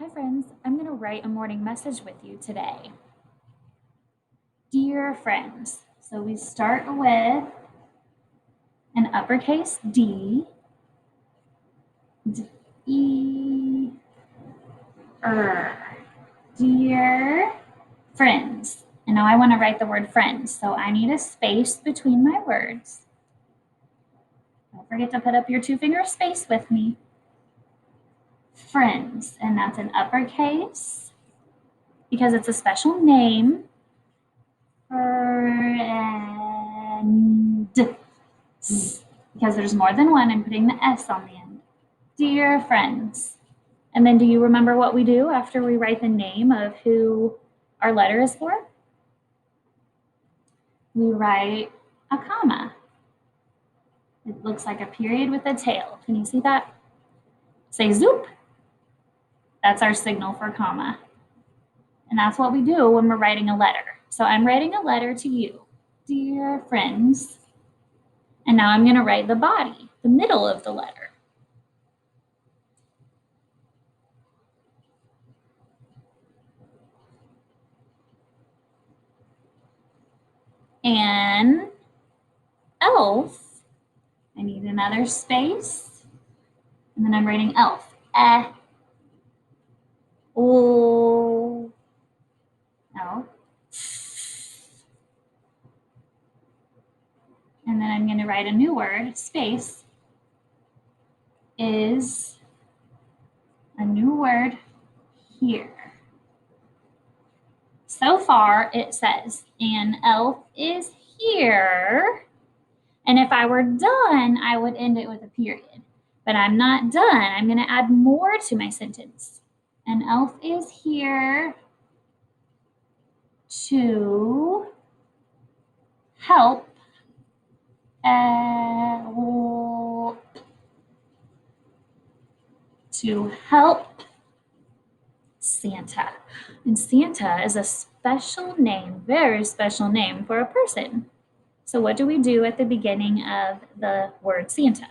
Hi friends, I'm going to write a morning message with you today. Dear friends, so we start with an uppercase D, E, Dear friends. And now I want to write the word friends, so I need a space between my words. Don't forget to put up your two-finger space with me. Friends, and that's an uppercase because it's a special name. Friend. Because there's more than one, I'm putting the S on the end. Dear friends. And then do you remember what we do after we write the name of who our letter is for? We write a comma. It looks like a period with a tail. Can you see that? Say zoop. That's our signal for comma. And that's what we do when we're writing a letter. So I'm writing a letter to you, dear friends. And now I'm going to write the body, the middle of the letter. And elf, I need another space. And then I'm writing elf. O, elf. And then I'm going to write a new word, space, is a new word here. So far it says, an elf is here. And if I were done, I would end it with a period. But I'm not done. I'm going to add more to my sentence. An elf is here to help Santa. And Santa is a special name, very special name for a person. So what do we do at the beginning of the word Santa?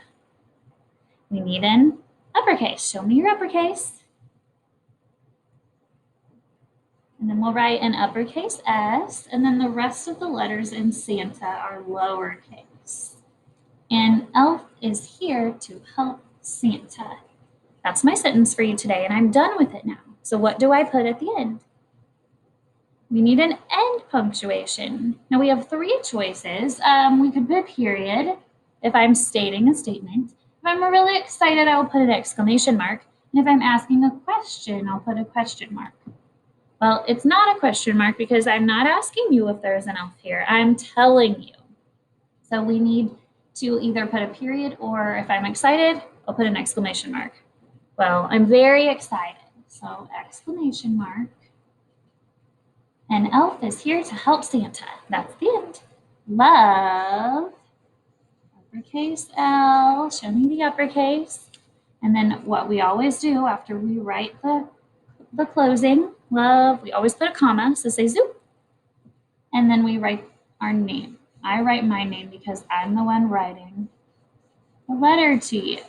We need an uppercase. Show me your uppercase. And then we'll write an uppercase S, and then the rest of the letters in Santa are lowercase. And elf is here to help Santa. That's my sentence for you today, and I'm done with it now. So what do I put at the end? We need an end punctuation. Now we have three choices. We could put period if I'm stating a statement. If I'm really excited, I will put an exclamation mark. And if I'm asking a question, I'll put a question mark. Well, it's not a question mark because I'm not asking you if there's an elf here. I'm telling you. So we need to either put a period, or if I'm excited, I'll put an exclamation mark. Well, I'm very excited. So exclamation mark. An elf is here to help Santa. That's the end. Love, uppercase L, show me the uppercase. And then what we always do after we write the closing, love, we always put a comma, so say zoop. And then we write our name. I write my name because I'm the one writing the letter to you.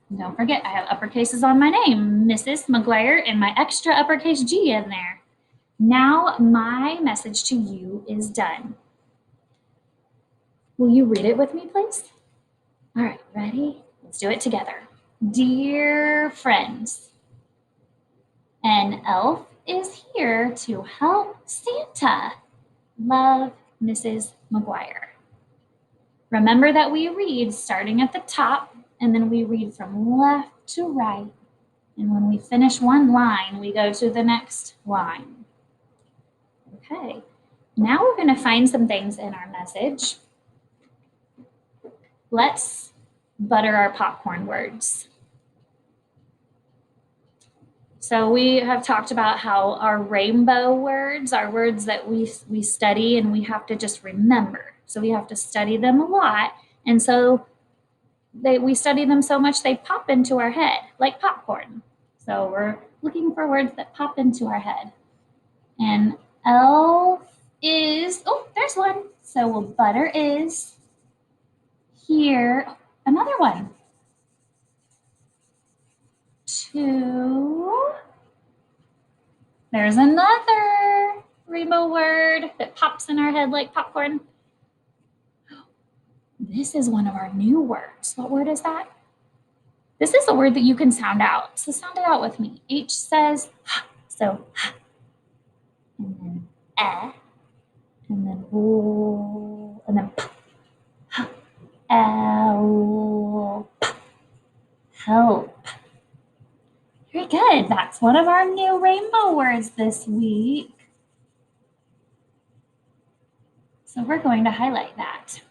And don't forget, I have uppercases on my name, Mrs. McGuire, and my extra uppercase G in there. Now my message to you is done. Will you read it with me, please? All right, ready? Let's do it together. Dear friends, an elf is here to help Santa. Love, Mrs. McGuire. Remember that we read starting at the top, and then we read from left to right. And when we finish one line, we go to the next line. Okay, now we're going to find some things in our message. Let's butter our popcorn words. So we have talked about how our rainbow words are words that we study and we have to just remember. So we have to study them a lot. And so we study them so much they pop into our head, like popcorn. So we're looking for words that pop into our head. And elf is, oh, there's one. So we'll butter is here. Another one. 2. There's another rainbow word that pops in our head like popcorn. This is one of our new words. What word is that? This is a word that you can sound out. So sound it out with me. H says, h. So, h. And then, eh. And then, ooh. And then, p. H. L. P. Help. Very good. That's one of our new rainbow words this week. So we're going to highlight that.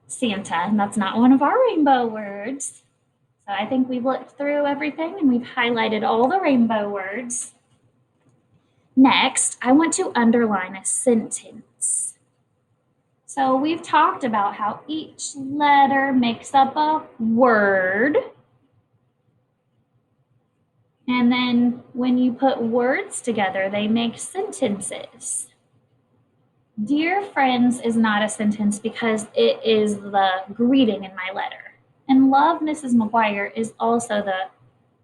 Santa, and that's not one of our rainbow words. So I think we've looked through everything and we've highlighted all the rainbow words. Next, I want to underline a sentence. So we've talked about how each letter makes up a word. And then when you put words together, they make sentences. Dear friends is not a sentence because it is the greeting in my letter. And love, Mrs. McGuire is also the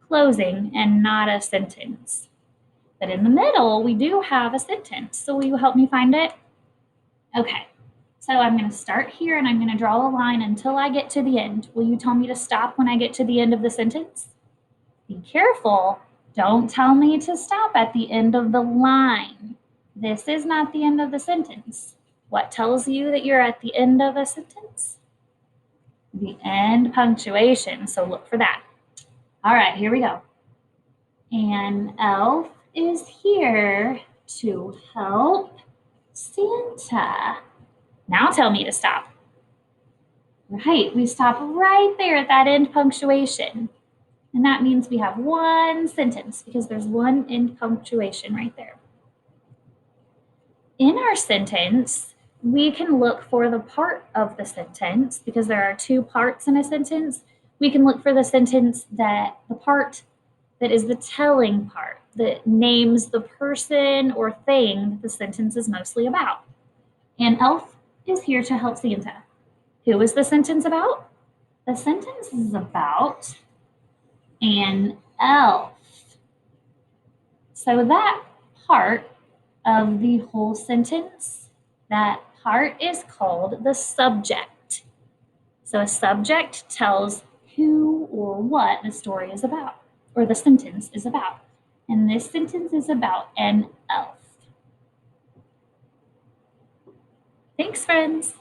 closing and not a sentence. But in the middle, we do have a sentence. So will you help me find it? Okay, so I'm going to start here and I'm going to draw a line until I get to the end. Will you tell me to stop when I get to the end of the sentence? Be careful. Don't tell me to stop at the end of the line. This is not the end of the sentence. What tells you that you're at the end of a sentence? The end punctuation, so look for that. All right, here we go. And Elf is here to help Santa. Now tell me to stop. Right, we stop right there at that end punctuation. And that means we have one sentence because there's one end punctuation right there. In our sentence, we can look for the part of the sentence because there are two parts in a sentence. We can look for the part that is the telling part, that names the person or thing that the sentence is mostly about. And Elf is here to help Santa. Who is the sentence about? The sentence is about an elf. So that part of the whole sentence, that part is called the subject. So a subject tells who or what the story is about, or the sentence is about. And this sentence is about an elf. Thanks, friends.